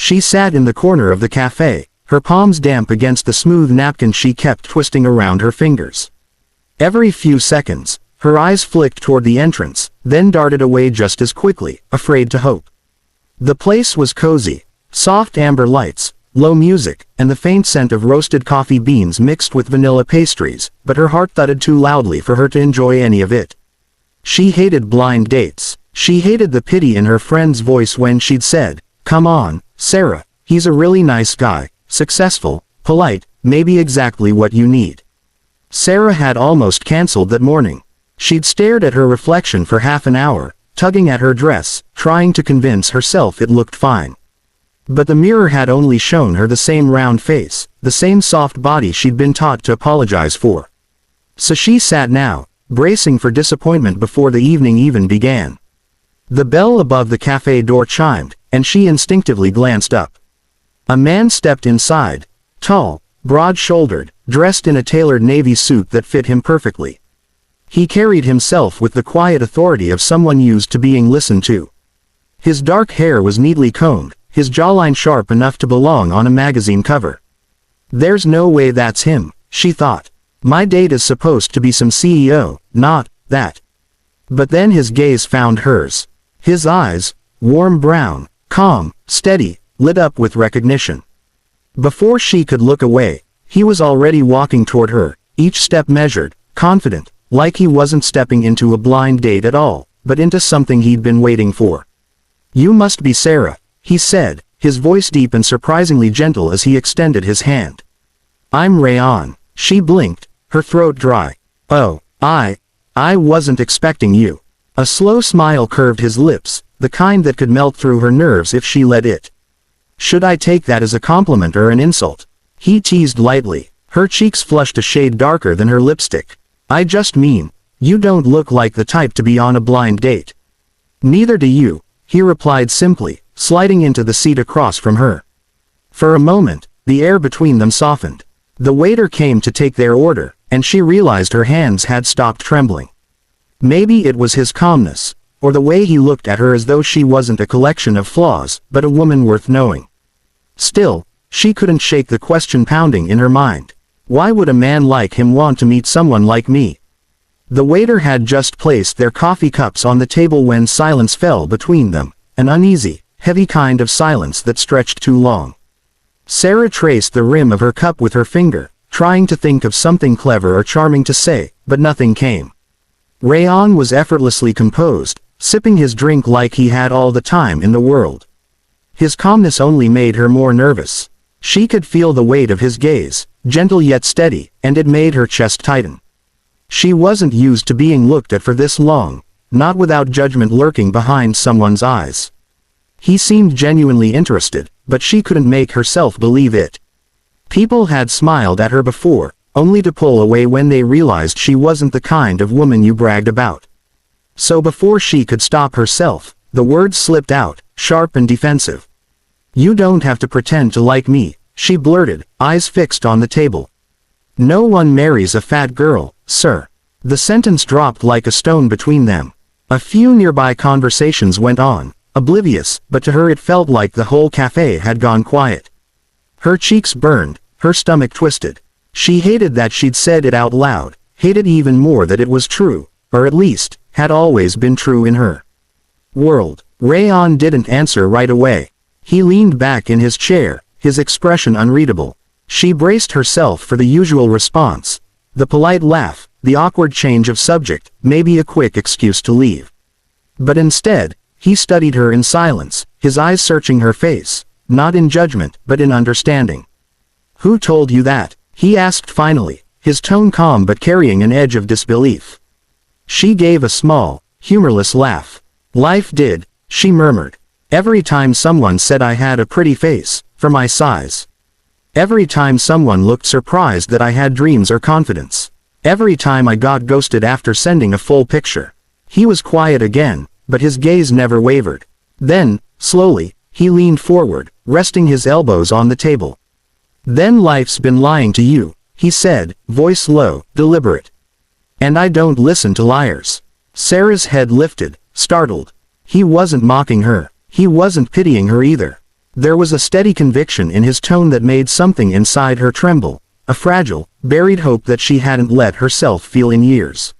She sat in the corner of the cafe, her palms damp against the smooth napkin she kept twisting around her fingers. Every few seconds, her eyes flicked toward the entrance, then darted away just as quickly, afraid to hope. The place was cozy. Soft amber lights, low music, and the faint scent of roasted coffee beans mixed with vanilla pastries, but her heart thudded too loudly for her to enjoy any of it. She hated blind dates. She hated the pity in her friend's voice when she'd said, "Come on, Sarah, he's a really nice guy, successful, polite, maybe exactly what you need." Sarah had almost cancelled that morning. She'd stared at her reflection for half an hour, tugging at her dress, trying to convince herself it looked fine. But the mirror had only shown her the same round face, the same soft body she'd been taught to apologize for. So she sat now, bracing for disappointment before the evening even began. The bell above the cafe door chimed, and she instinctively glanced up. A man stepped inside, tall, broad-shouldered, dressed in a tailored navy suit that fit him perfectly. He carried himself with the quiet authority of someone used to being listened to. His dark hair was neatly combed, his jawline sharp enough to belong on a magazine cover. "There's no way that's him," she thought. "My date is supposed to be some CEO, not that." But then his gaze found hers. His eyes, warm brown, calm, steady, lit up with recognition. Before she could look away, he was already walking toward her, each step measured, confident, like he wasn't stepping into a blind date at all, but into something he'd been waiting for. "You must be Sarah," he said, his voice deep and surprisingly gentle as he extended his hand. "I'm Rayon." She blinked, her throat dry. "Oh, I wasn't expecting you." A slow smile curved his lips, the kind that could melt through her nerves if she let it. "Should I take that as a compliment or an insult?" He teased lightly. Her cheeks flushed a shade darker than her lipstick. "I just mean, you don't look like the type to be on a blind date." "Neither do you," he replied simply, sliding into the seat across from her. For a moment, the air between them softened. The waiter came to take their order, and she realized her hands had stopped trembling. Maybe it was his calmness, or the way he looked at her as though she wasn't a collection of flaws, but a woman worth knowing. Still, she couldn't shake the question pounding in her mind. Why would a man like him want to meet someone like me? The waiter had just placed their coffee cups on the table when silence fell between them, an uneasy, heavy kind of silence that stretched too long. Sarah traced the rim of her cup with her finger, trying to think of something clever or charming to say, but nothing came. Rayon was effortlessly composed, sipping his drink like he had all the time in the world. His calmness only made her more nervous. She could feel the weight of his gaze, gentle yet steady, and it made her chest tighten. She wasn't used to being looked at for this long, not without judgment lurking behind someone's eyes. He seemed genuinely interested, but she couldn't make herself believe it. People had smiled at her before, only to pull away when they realized she wasn't the kind of woman you bragged about. So before she could stop herself, the words slipped out, sharp and defensive. "You don't have to pretend to like me," she blurted, eyes fixed on the table. "No one marries a fat girl, sir." The sentence dropped like a stone between them. A few nearby conversations went on, oblivious, but to her it felt like the whole cafe had gone quiet. Her cheeks burned, her stomach twisted. She hated that she'd said it out loud, hated even more that it was true, or at least, had always been true in her world. Rayon didn't answer right away. He leaned back in his chair, his expression unreadable. She braced herself for the usual response. The polite laugh, the awkward change of subject, maybe a quick excuse to leave. But instead, he studied her in silence, his eyes searching her face, not in judgment, but in understanding. "Who told you that?" he asked finally, his tone calm but carrying an edge of disbelief. She gave a small, humorless laugh. "Life did," she murmured. "Every time someone said I had a pretty face, for my size. Every time someone looked surprised that I had dreams or confidence. Every time I got ghosted after sending a full picture." He was quiet again, but his gaze never wavered. Then, slowly, he leaned forward, resting his elbows on the table. "Then life's been lying to you," he said, voice low, deliberate. "And I don't listen to liars." Sarah's head lifted, startled. He wasn't mocking her. He wasn't pitying her either. There was a steady conviction in his tone that made something inside her tremble, a fragile, buried hope that she hadn't let herself feel in years.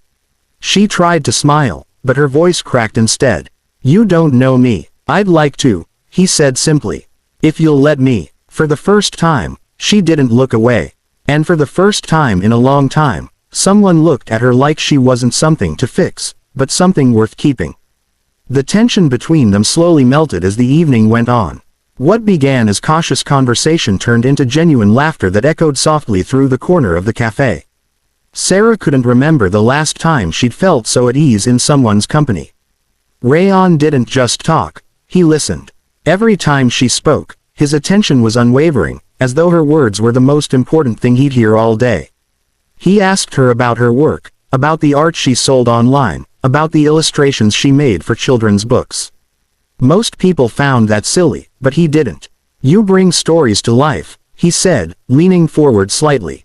She tried to smile, but her voice cracked instead. "You don't know me. I'd like to," he said simply. "If you'll let me." For the first time, she didn't look away. And for the first time in a long time, someone looked at her like she wasn't something to fix, but something worth keeping. The tension between them slowly melted as the evening went on. What began as cautious conversation turned into genuine laughter that echoed softly through the corner of the cafe. Sarah couldn't remember the last time she'd felt so at ease in someone's company. Rayon didn't just talk, he listened. Every time she spoke, his attention was unwavering, as though her words were the most important thing he'd hear all day. He asked her about her work, about the art she sold online, about the illustrations she made for children's books. Most people found that silly, but he didn't. "You bring stories to life," he said, leaning forward slightly.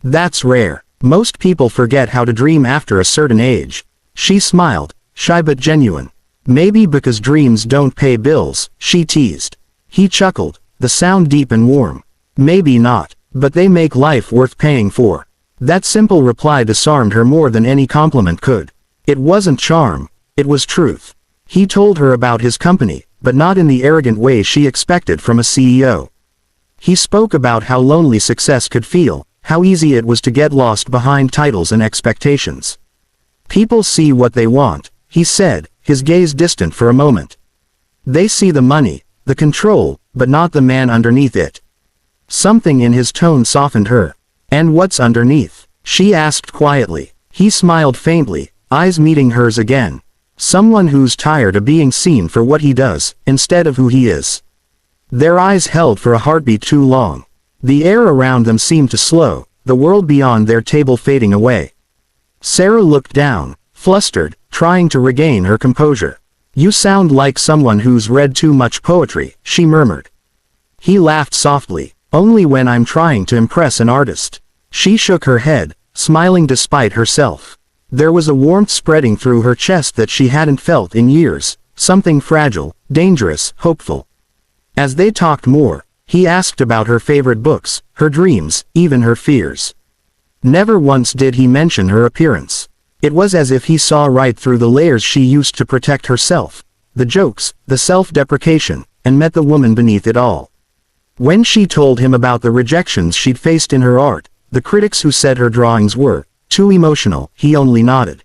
"That's rare. Most people forget how to dream after a certain age." She smiled, shy but genuine. "Maybe because dreams don't pay bills," she teased. He chuckled, the sound deep and warm. "Maybe not, but they make life worth paying for." That simple reply disarmed her more than any compliment could. It wasn't charm, it was truth. He told her about his company, but not in the arrogant way she expected from a CEO. He spoke about how lonely success could feel, how easy it was to get lost behind titles and expectations. "People see what they want," he said, his gaze distant for a moment. "They see the money, the control, but not the man underneath it." Something in his tone softened her. "And what's underneath?" she asked quietly. He smiled faintly, eyes meeting hers again. "Someone who's tired of being seen for what he does, instead of who he is." Their eyes held for a heartbeat too long. The air around them seemed to slow, the world beyond their table fading away. Sarah looked down, flustered, trying to regain her composure. "You sound like someone who's read too much poetry," she murmured. He laughed softly. "Only when I'm trying to impress an artist." She shook her head, smiling despite herself. There was a warmth spreading through her chest that she hadn't felt in years, something fragile, dangerous, hopeful. As they talked more, he asked about her favorite books, her dreams, even her fears. Never once did he mention her appearance. It was as if he saw right through the layers she used to protect herself, the jokes, the self-deprecation, and met the woman beneath it all. When she told him about the rejections she'd faced in her art, the critics who said her drawings were too emotional, he only nodded.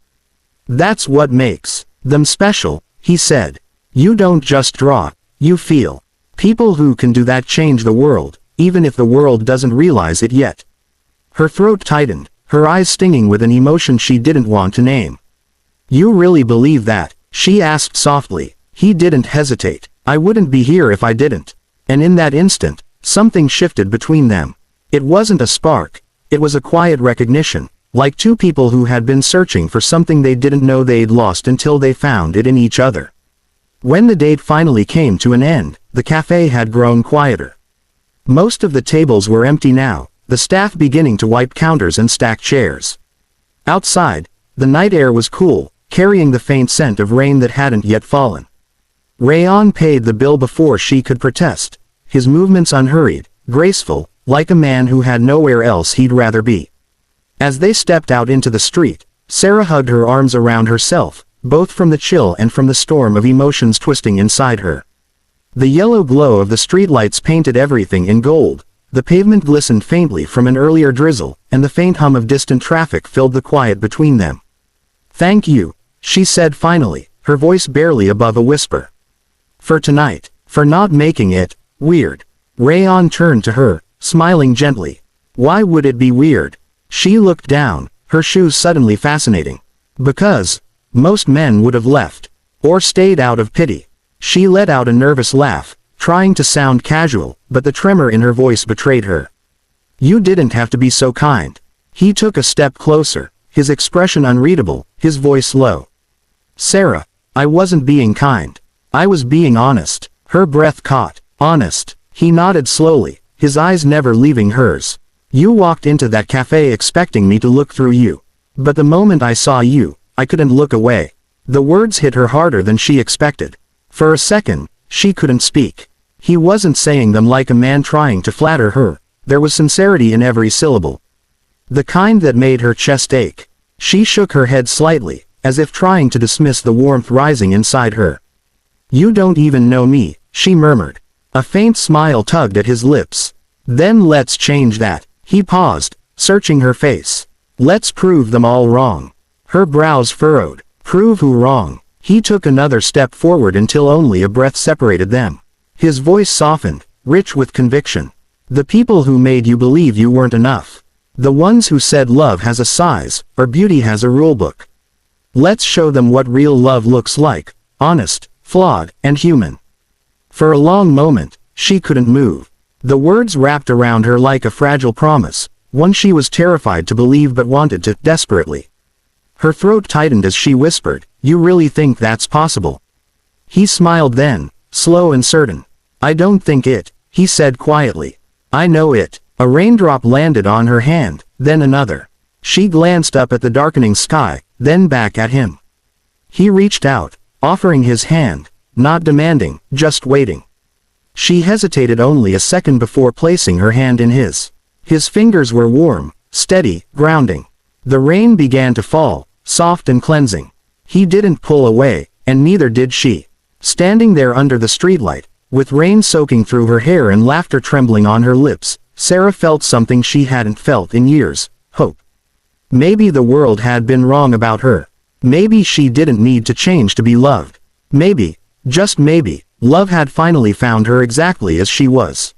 "That's what makes them special," he said. "You don't just draw, you feel. People who can do that change the world, even if the world doesn't realize it yet." Her throat tightened, her eyes stinging with an emotion she didn't want to name. "You really believe that?" she asked softly. He didn't hesitate. "I wouldn't be here if I didn't." And in that instant, something shifted between them. It wasn't a spark, it was a quiet recognition, like two people who had been searching for something they didn't know they'd lost until they found it in each other. When the date finally came to an end, the cafe had grown quieter. Most of the tables were empty now, the staff beginning to wipe counters and stack chairs. Outside, the night air was cool, carrying the faint scent of rain that hadn't yet fallen. Rayon paid the bill before she could protest, his movements unhurried, graceful, like a man who had nowhere else he'd rather be. As they stepped out into the street, Sarah hugged her arms around herself, both from the chill and from the storm of emotions twisting inside her. The yellow glow of the streetlights painted everything in gold, the pavement glistened faintly from an earlier drizzle, and the faint hum of distant traffic filled the quiet between them. "Thank you," she said finally, her voice barely above a whisper. "For tonight, for not making it weird." Rayon turned to her, smiling gently. "Why would it be weird?" She looked down, her shoes suddenly fascinating. "Because most men would have left, or stayed out of pity." She let out a nervous laugh, trying to sound casual, but the tremor in her voice betrayed her. "You didn't have to be so kind." He took a step closer, his expression unreadable, his voice low. "Sarah, I wasn't being kind. I was being honest." Her breath caught. "Honest." He nodded slowly, his eyes never leaving hers. "You walked into that cafe expecting me to look through you. But the moment I saw you, I couldn't look away." The words hit her harder than she expected. For a second, she couldn't speak. He wasn't saying them like a man trying to flatter her. There was sincerity in every syllable. The kind that made her chest ache. She shook her head slightly, as if trying to dismiss the warmth rising inside her. "You don't even know me," she murmured. A faint smile tugged at his lips. "Then let's change that." He paused, searching her face. "Let's prove them all wrong." Her brows furrowed. Prove who wrong? He took another step forward until only a breath separated them. His voice softened, rich with conviction. "The people who made you believe you weren't enough. The ones who said love has a size, or beauty has a rulebook. Let's show them what real love looks like, honest, flawed, and human." For a long moment, she couldn't move. The words wrapped around her like a fragile promise, one she was terrified to believe but wanted to, desperately. Her throat tightened as she whispered, "You really think that's possible?" He smiled then, slow and certain. "I don't think it," he said quietly. "I know it." A raindrop landed on her hand, then another. She glanced up at the darkening sky, then back at him. He reached out, offering his hand, not demanding, just waiting. She hesitated only a second before placing her hand in his. His fingers were warm, steady, grounding. The rain began to fall, soft and cleansing. He didn't pull away, and neither did she. Standing there under the streetlight, with rain soaking through her hair and laughter trembling on her lips, Sarah felt something she hadn't felt in years: hope. Maybe the world had been wrong about her. Maybe she didn't need to change to be loved. Maybe, just maybe, love had finally found her exactly as she was.